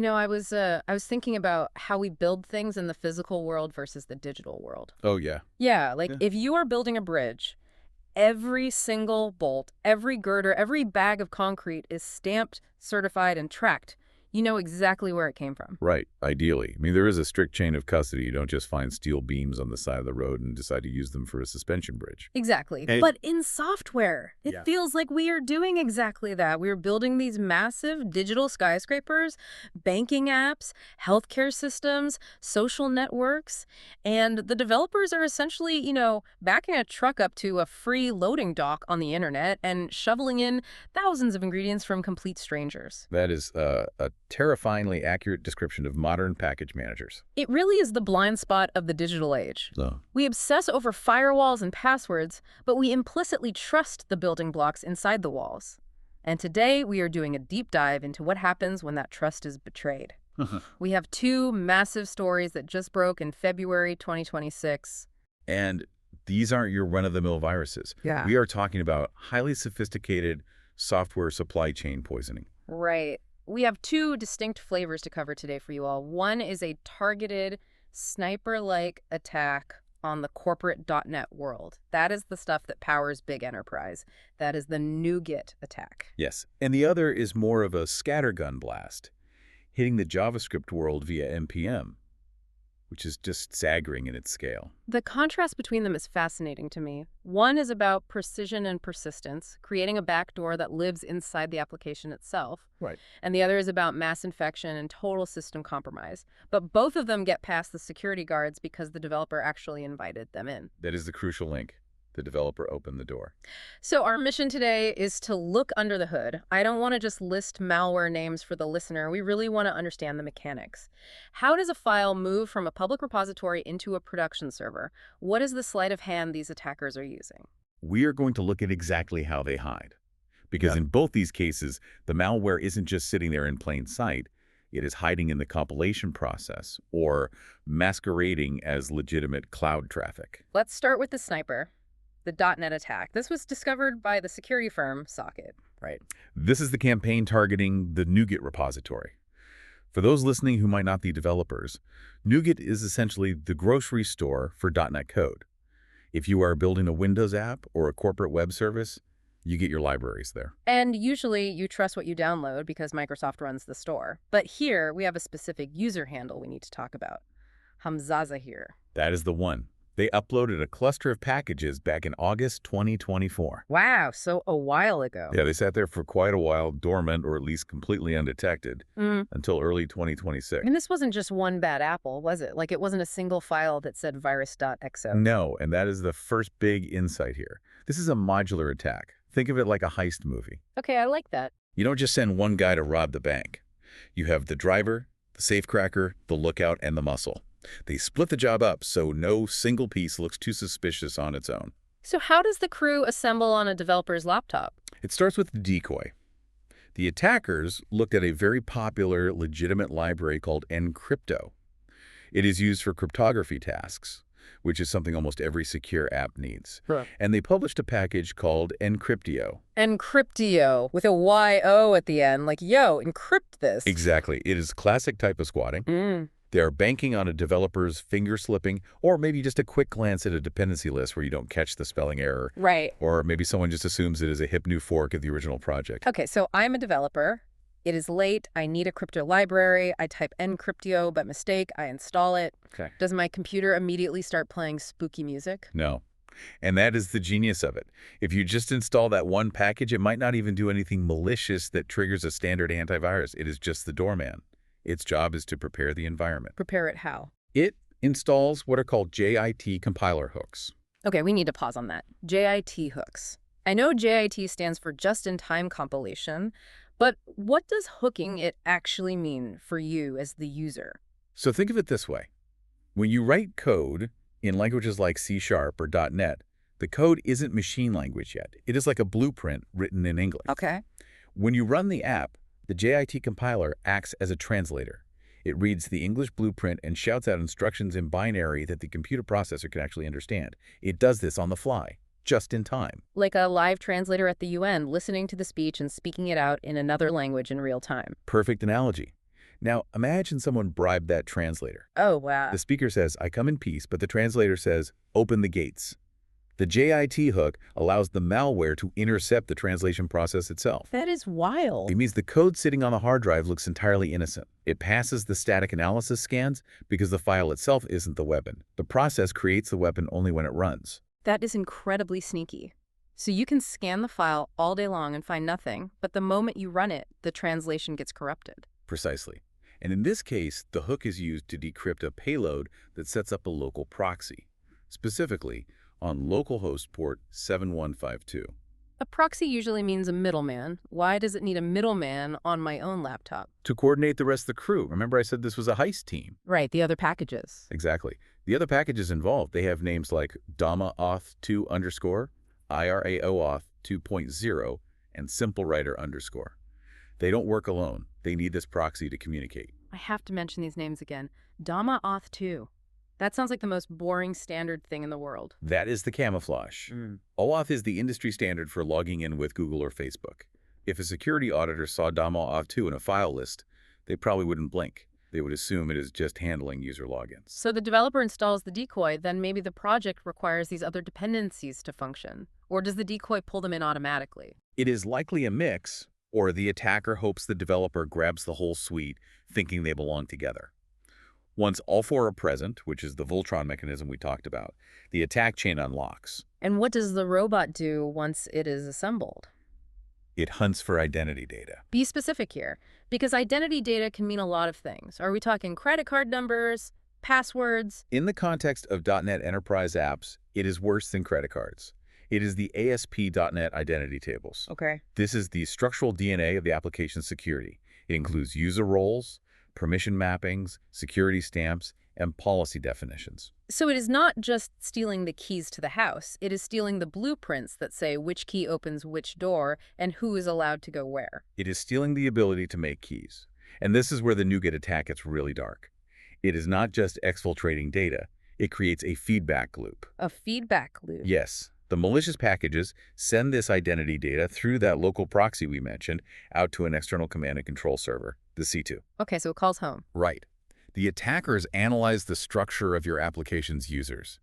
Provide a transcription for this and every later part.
I was thinking about how we build things in the physical world versus the digital world. Oh, yeah. Yeah, like Yeah. if you are building a bridge, every single bolt, every girder, every bag of concrete is stamped, certified, and tracked. You know exactly where it came from. Right, ideally. I mean, there is a strict chain of custody. You don't just find steel beams on the side of the road and decide to use them for a suspension bridge. Exactly. And But in software, it yeah, feels like we are doing exactly that. We're building these massive digital skyscrapers, banking apps, healthcare systems, social networks, and the developers are essentially, backing a truck up to a free loading dock on the internet and shoveling in thousands of ingredients from complete strangers. that is a terrifyingly accurate description of modern package managers. It really is the blind spot of the digital age. So, We obsess over firewalls and passwords, but we implicitly trust the building blocks inside the walls. And today, we are doing a deep dive into what happens when that trust is betrayed. We have two massive stories that just broke in February 2026. and these aren't your run-of-the-mill viruses. Yeah. We are talking about highly sophisticated software supply chain poisoning. Right. We have two distinct flavors to cover today for you all. One is a targeted, sniper-like attack on the corporate .NET world. That is the stuff that powers big enterprise. That is the NuGet attack. Yes, and the other is more of a scattergun blast, hitting the JavaScript world via NPM, which is just staggering in its scale. The contrast between them is fascinating to me. One is about precision and persistence, creating a backdoor that lives inside the application itself. Right. And the other is about mass infection and total system compromise. But both of them get past the security guards because the developer actually invited them in. That is the crucial link. The developer opened the door. So our mission today is to look under the hood. I don't want to just list malware names for the listener. We really want to understand the mechanics. How does a file move from a public repository into a production server? What is the sleight of hand these attackers are using? We are going to look at exactly how they hide. Because Yeah. in both these cases, the malware isn't just sitting there in plain sight. It is hiding in the compilation process or masquerading as legitimate cloud traffic. Let's start with the sniper, the .NET attack. This was discovered by the security firm Socket. Right. This is the campaign targeting the NuGet repository. For those listening who might not be developers, NuGet is essentially the grocery store for .NET code. If you are building a Windows app or a corporate web service, you get your libraries there. And usually you trust what you download because Microsoft runs the store. But here we have a specific user handle we need to talk about. Hamzaza here. That is the one. They uploaded a cluster of packages back in August 2024. Wow, so a while ago. Yeah, they sat there for quite a while, dormant or at least completely undetected, Mm. until early 2026. And this wasn't just one bad apple, was it? Like it wasn't a single file that said virus.exo. No, and that is the first big insight here. This is a modular attack. Think of it like a heist movie. Okay, I like that. You don't just send one guy to rob the bank. You have the driver, the safecracker, the lookout, and the muscle. They split the job up so no single piece looks too suspicious on its own. So how does the crew assemble on a developer's laptop? It starts with the decoy. The attackers looked at a very popular, legitimate library called Encrypto. It is used for cryptography tasks, which is something almost every secure app needs. Right. And they published a package called Encryptio. Encryptio, with a Y-O at the end, like, yo, encrypt this. Exactly. It is classic typo squatting. Mm. They are banking on a developer's finger slipping, or maybe just a quick glance at a dependency list where you don't catch the spelling error. Right. Or maybe someone just assumes it is a hip new fork of the original project. Okay, so I'm a developer. It is late. I need a crypto library. I type Encryptio by mistake. I install it. Okay. Does my computer immediately start playing spooky music? No. And that is the genius of it. If you just install that one package, it might not even do anything malicious that triggers a standard antivirus. It is just the doorman. Its job is to prepare the environment. Prepare it how? It installs what are called JIT compiler hooks. Okay, we need to pause on that. JIT hooks. I know JIT stands for just-in-time compilation, but what does hooking it actually mean for you as the user? So think of it this way. When you write code in languages like C# or .NET, the code isn't machine language yet. It is like a blueprint written in English. Okay. When you run the app, the JIT compiler acts as a translator. It reads the English blueprint and shouts out instructions in binary that the computer processor can actually understand. It does this on the fly, just in time. Like a live translator at the UN, listening to the speech and speaking it out in another language in real time. Perfect analogy. Now, imagine someone bribed that translator. Oh, wow. The speaker says, "I come in peace," but the translator says, "Open the gates." The JIT hook allows the malware to intercept the translation process itself. That is wild. It means the code sitting on the hard drive looks entirely innocent. It passes the static analysis scans because the file itself isn't the weapon. The process creates the weapon only when it runs. That is incredibly sneaky. So you can scan the file all day long and find nothing, but the moment you run it, the translation gets corrupted. Precisely. And in this case, the hook is used to decrypt a payload that sets up a local proxy, specifically on localhost port 7152. A proxy usually means a middleman. Why does it need a middleman on my own laptop? To coordinate the rest of the crew. Remember I said this was a heist team? Right, the other packages. Exactly. The other packages involved, they have names like DAMA-auth2 underscore, IRAOauth 2.0, and SimpleWriter underscore. They don't work alone. They need this proxy to communicate. I have to mention these names again. DAMA-auth 2. That sounds like the most boring standard thing in the world. That is the camouflage. OAuth is the industry standard for logging in with Google or Facebook. If a security auditor saw DAMA-auth 2 in a file list, they probably wouldn't blink. They would assume it is just handling user logins. So the developer installs the decoy, then maybe the project requires these other dependencies to function. Or does the decoy pull them in automatically? It is likely a mix, or the attacker hopes the developer grabs the whole suite, thinking they belong together. Once all four are present, which is the Voltron mechanism we talked about, the attack chain unlocks. And what does the robot do once it is assembled? It hunts for identity data. Be specific here, because identity data can mean a lot of things. Are we talking credit card numbers, passwords? In the context of .NET Enterprise apps, it is worse than credit cards. It is the ASP.NET identity tables. Okay. This is the structural DNA of the application's security. It includes user roles, permission mappings, security stamps, and policy definitions. So it is not just stealing the keys to the house. It is stealing the blueprints that say which key opens which door and who is allowed to go where. It is stealing the ability to make keys. And this is where the NuGet attack gets really dark. It is not just exfiltrating data. It creates a feedback loop. A feedback loop. Yes. The malicious packages send this identity data through that local proxy we mentioned out to an external command and control server, the C2. Okay, so it calls home. Right. The attackers analyze the structure of your application's users.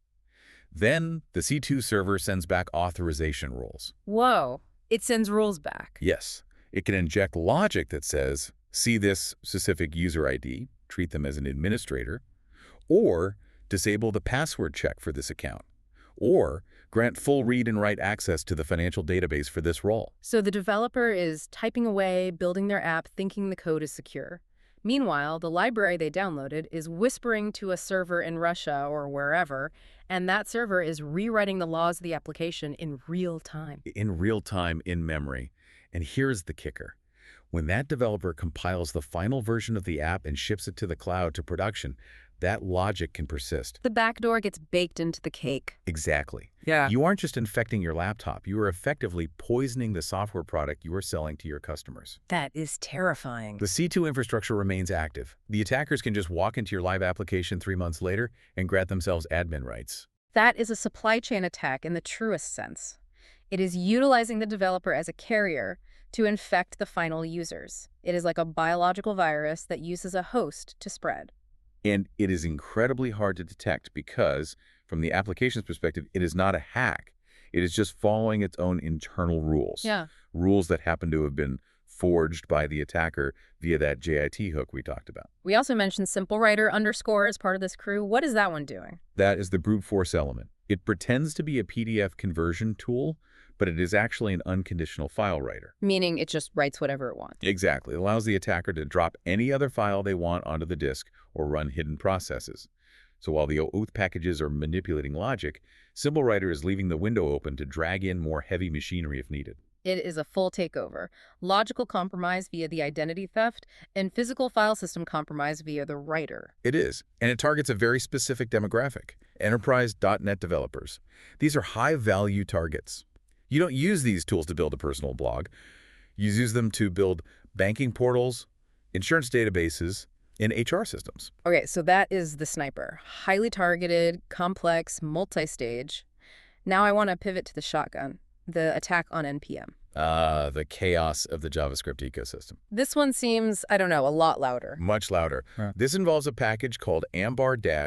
Then, the C2 server sends back authorization rules. Whoa, it sends rules back. Yes. It can inject logic that says, see this specific user ID, treat them as an administrator, or disable the password check for this account, or grant full read and write access to the financial database for this role. So the developer is typing away, building their app, thinking the code is secure. Meanwhile, the library they downloaded is whispering to a server in Russia or wherever, and that server is rewriting the laws of the application in real time. In real time, in memory. And here's the kicker. When that developer compiles the final version of the app and ships it to the cloud to production, that logic can persist. The backdoor gets baked into the cake. Exactly. Yeah. You aren't just infecting your laptop. You are effectively poisoning the software product you are selling to your customers. That is terrifying. The C2 infrastructure remains active. The attackers can just walk into your live application 3 months later and grant themselves admin rights. That is a supply chain attack in the truest sense. It is utilizing the developer as a carrier to infect the final users. It is like a biological virus that uses a host to spread. And it is incredibly hard to detect because, from the application's perspective, it is not a hack. It is just following its own internal rules. Yeah. Rules that happen to have been forged by the attacker via that JIT hook we talked about. We also mentioned SimpleWriter underscore as part of this crew. What is that one doing? That is the brute force element. It pretends to be a PDF conversion tool, but it is actually an unconditional file writer. Meaning it just writes whatever it wants. Exactly. It allows the attacker to drop any other file they want onto the disk or run hidden processes. So while the OAuth packages are manipulating logic, SimpleWriter is leaving the window open to drag in more heavy machinery if needed. It is a full takeover. Logical compromise via the identity theft and physical file system compromise via the writer. It is, and it targets a very specific demographic, enterprise.NET developers. These are high-value targets. You don't use these tools to build a personal blog. You use them to build banking portals, insurance databases, and HR systems. Okay, so that is the sniper. Highly targeted, complex, multi-stage. Now I want to pivot to the shotgun, the attack on NPM. The chaos of the JavaScript ecosystem. This one seems, I don't know, a lot louder. Much louder. Huh. This involves a package called Ambar-SRC.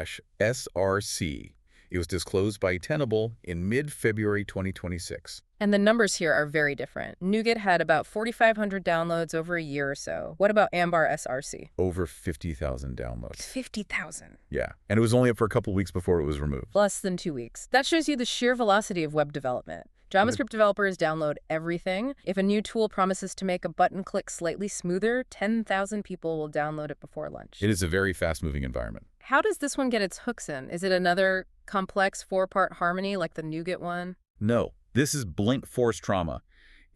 It was disclosed by Tenable in mid-February 2026. And the numbers here are very different. NuGet had about 4,500 downloads over a year or so. What about Ambar SRC? Over 50,000 downloads. 50,000. Yeah, and it was only up for a couple weeks before it was removed. Less than 2 weeks. That shows you the sheer velocity of web development. JavaScript developers download everything. If a new tool promises to make a button click slightly smoother, 10,000 people will download it before lunch. It is a very fast-moving environment. How does this one get its hooks in? Is it another complex 4-part harmony like the NuGet one? No, this is blunt force trauma.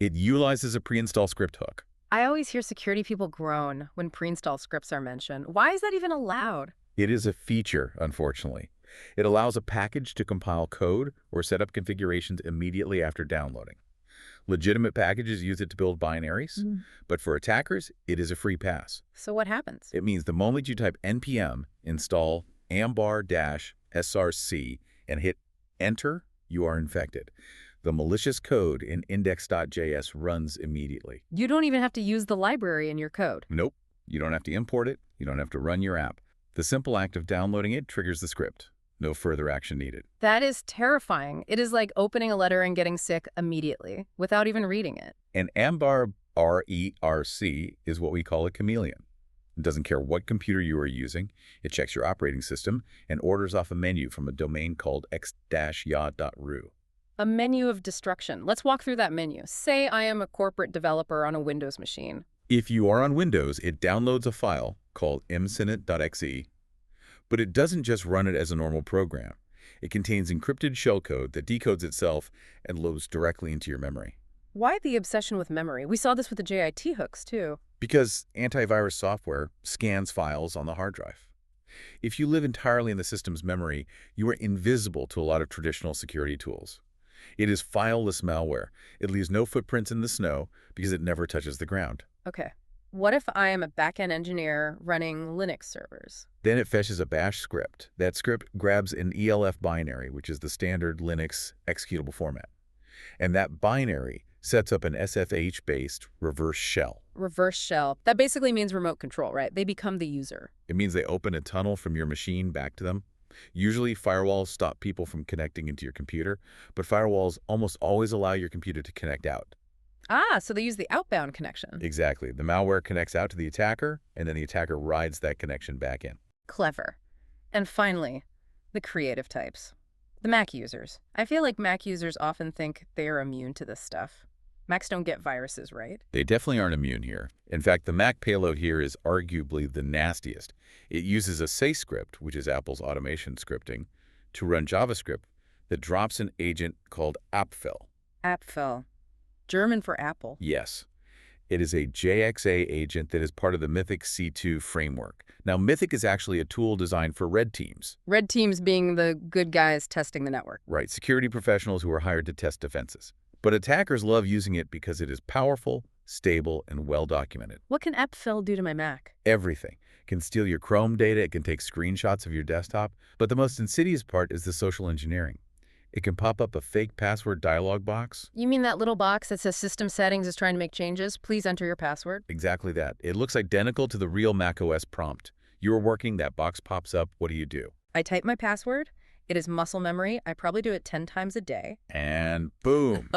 It utilizes a pre-install script hook. I always hear security people groan when pre-install scripts are mentioned. Why is that even allowed? It is a feature, unfortunately. It allows a package to compile code or set up configurations immediately after downloading. Legitimate packages use it to build binaries, but for attackers, it is a free pass. So what happens? It means the moment you type npm install ambar-src and hit enter, you are infected. The malicious code in index.js runs immediately. You don't even have to use the library in your code. Nope. You don't have to import it. You don't have to run your app. The simple act of downloading it triggers the script. No further action needed. That is terrifying. It is like opening a letter and getting sick immediately without even reading it. And Ambar RERC is what we call a chameleon. It doesn't care what computer you are using. It checks your operating system and orders off a menu from a domain called x-ya.ru. A menu of destruction. Let's walk through that menu. Say I am a corporate developer on a Windows machine. If you are on Windows, it downloads a file called msinit.exe, but it doesn't just run it as a normal program. It contains encrypted shellcode that decodes itself and loads directly into your memory. Why the obsession with memory? We saw this with the JIT hooks, too. Because antivirus software scans files on the hard drive. If you live entirely in the system's memory, you are invisible to a lot of traditional security tools. It is fileless malware. It leaves no footprints in the snow because it never touches the ground. Okay. What if I am a back-end engineer running Linux servers? Then it fetches a bash script. That script grabs an ELF binary, which is the standard Linux executable format. And that binary sets up an SSH-based reverse shell. Reverse shell. That basically means remote control, right? They become the user. It means they open a tunnel from your machine back to them. Usually, firewalls stop people from connecting into your computer, but firewalls almost always allow your computer to connect out. Ah, so they use the outbound connection. Exactly. The malware connects out to the attacker, and then the attacker rides that connection back in. Clever. And finally, the creative types. The Mac users. I feel like Mac users often think they are immune to this stuff. Macs don't get viruses, right? They definitely aren't immune here. In fact, the Mac payload here is arguably the nastiest. It uses a say script, which is Apple's automation scripting, to run JavaScript that drops an agent called appfel. Appfel. German for apple. Yes. It is a JXA agent that is part of the Mythic C2 framework. Now, Mythic is actually a tool designed for red teams. Red teams being the good guys testing the network. Right, security professionals who are hired to test defenses. But attackers love using it because it is powerful, stable, and well-documented. What can appfel do to my Mac? Everything. It can steal your Chrome data, it can take screenshots of your desktop, but the most insidious part is the social engineering. It can pop up a fake password dialog box. You mean that little box that says system settings is trying to make changes? Please enter your password. Exactly that. It looks identical to the real macOS prompt. You are working, that box pops up, what do? I type my password. It is muscle memory. I probably do it 10 times a day. And boom.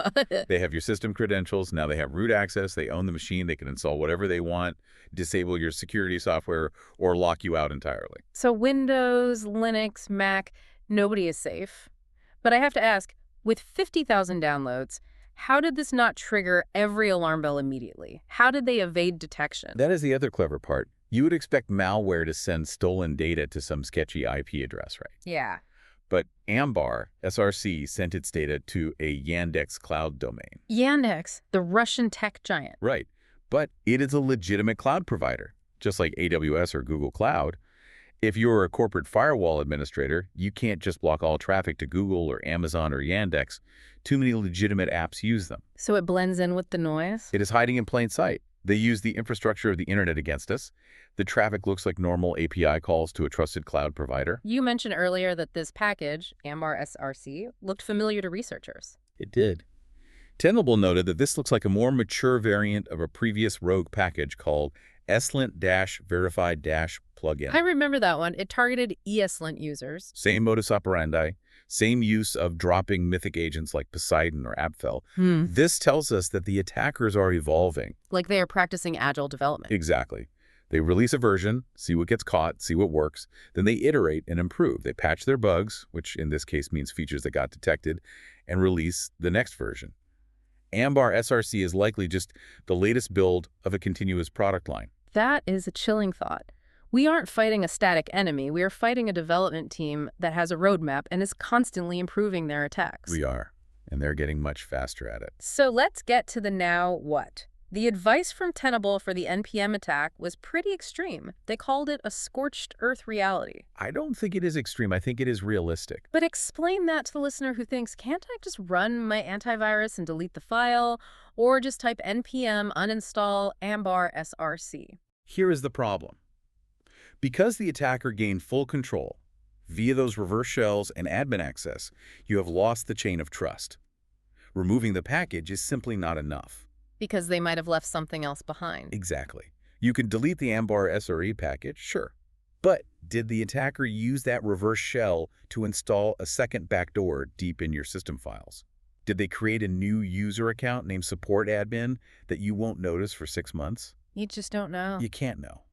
They have your system credentials. Now they have root access. They own the machine. They can install whatever they want, disable your security software, or lock you out entirely. So Windows, Linux, Mac, nobody is safe. But I have to ask, with 50,000 downloads, how did this not trigger every alarm bell immediately? How did they evade detection? That is the other clever part. You would expect malware to send stolen data to some sketchy IP address, right? Yeah. But Ambar, SRC, sent its data to a Yandex cloud domain. Yandex, the Russian tech giant. Right. But it is a legitimate cloud provider, just like AWS or Google Cloud. If you're a corporate firewall administrator, you can't just block all traffic to Google or Amazon or Yandex. Too many legitimate apps use them. So it blends in with the noise? It is hiding in plain sight. They use the infrastructure of the internet against us. The traffic looks like normal API calls to a trusted cloud provider. You mentioned earlier that this package, Ambar SRC, looked familiar to researchers. It did. Tenable noted that this looks like a more mature variant of a previous rogue package called I ESLint-Verified-Plugin. remember that one. It targeted ESLint users. Same modus operandi, same use of dropping mythic agents like Poseidon or Abfel. Hmm. This tells us that the attackers are evolving. Like they are practicing agile development. Exactly. They release a version, see what gets caught, see what works, then they iterate and improve. They patch their bugs, which in this case means features that got detected, and release the next version. Ambar SRC is likely just the latest build of a continuous product line. That is a chilling thought. We aren't fighting a static enemy. We are fighting a development team that has a roadmap and is constantly improving their attacks. We are, and they're getting much faster at it. So let's get to the now what. The advice from Tenable for the NPM attack was pretty extreme. They called it a scorched earth reality. I don't think it is extreme. I think it is realistic. But explain that to the listener who thinks, can't I just run my antivirus and delete the file? Or just type npm uninstall ambar src. Here is the problem. Because the attacker gained full control via those reverse shells and admin access, you have lost the chain of trust. Removing the package is simply not enough. Because they might have left something else behind. Exactly. You can delete the Ambar SRE package, sure. But did the attacker use that reverse shell to install a second backdoor deep in your system files? Did they create a new user account named support admin that you won't notice for 6 months? You just don't know. You can't know.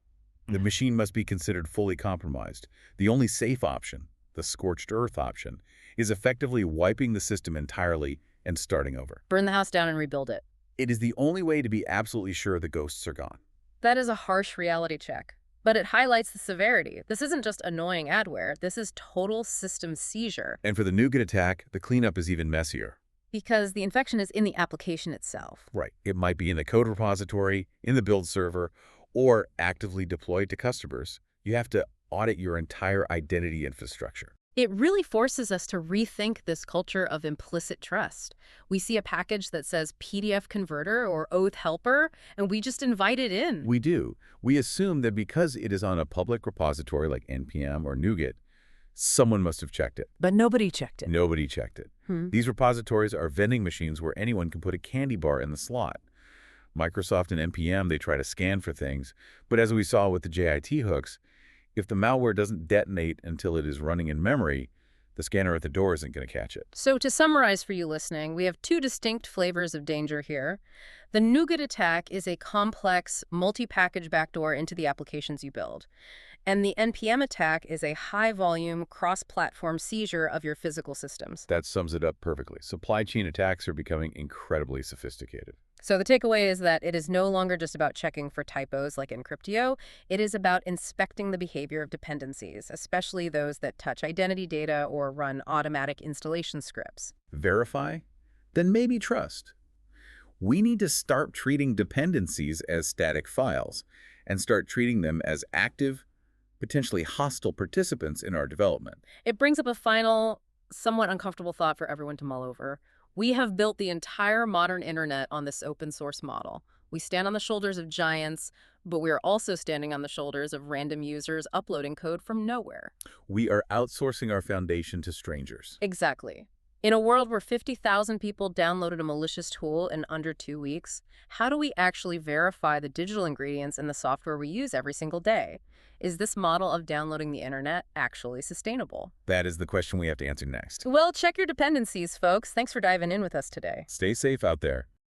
The machine must be considered fully compromised. The only safe option, the scorched earth option, is effectively wiping the system entirely and starting over. Burn the house down and rebuild it. It is the only way to be absolutely sure the ghosts are gone. That is a harsh reality check. But it highlights the severity. This isn't just annoying adware. This is total system seizure. And for the NuGet attack, the cleanup is even messier. Because the infection is in the application itself. Right. It might be in the code repository, in the build server, or actively deployed to customers. You have to audit your entire identity infrastructure. It really forces us to rethink this culture of implicit trust. We see a package that says PDF converter or oath helper, and we just invite it in. We do. We assume that because it is on a public repository like NPM or NuGet, someone must have checked it. But nobody checked it. Nobody checked it. These repositories are vending machines where anyone can put a candy bar in the slot. Microsoft and NPM, they try to scan for things, but as we saw with the JIT hooks, if the malware doesn't detonate until it is running in memory, the scanner at the door isn't going to catch it. So to summarize for you listening, we have two distinct flavors of danger here. The NuGet attack is a complex, multi-package backdoor into the applications you build. And the NPM attack is a high-volume, cross-platform seizure of your physical systems. That sums it up perfectly. Supply chain attacks are becoming incredibly sophisticated. So the takeaway is that it is no longer just about checking for typos like Encryptio. It is about inspecting the behavior of dependencies, especially those that touch identity data or run automatic installation scripts. Verify? Then maybe trust. We need to start treating dependencies as static files and start treating them as active, potentially hostile participants in our development. It brings up a final, somewhat uncomfortable thought for everyone to mull over. We have built the entire modern internet on this open source model. We stand on the shoulders of giants, but we are also standing on the shoulders of random users uploading code from nowhere. We are outsourcing our foundation to strangers. Exactly. In a world where 50,000 people downloaded a malicious tool in under 2 weeks, how do we actually verify the digital ingredients in the software we use every single day? Is this model of downloading the internet actually sustainable? That is the question we have to answer next. Well, check your dependencies, folks. Thanks for diving in with us today. Stay safe out there.